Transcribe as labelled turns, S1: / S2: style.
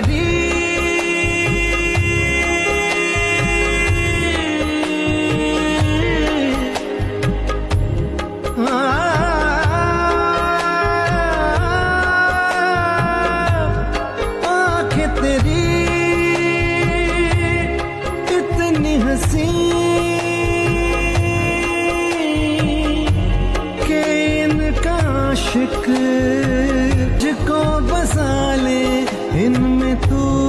S1: तेरी आंखें तेरी इतनी हंसी के इनका आशिक जिसको बसा ले इनमें तू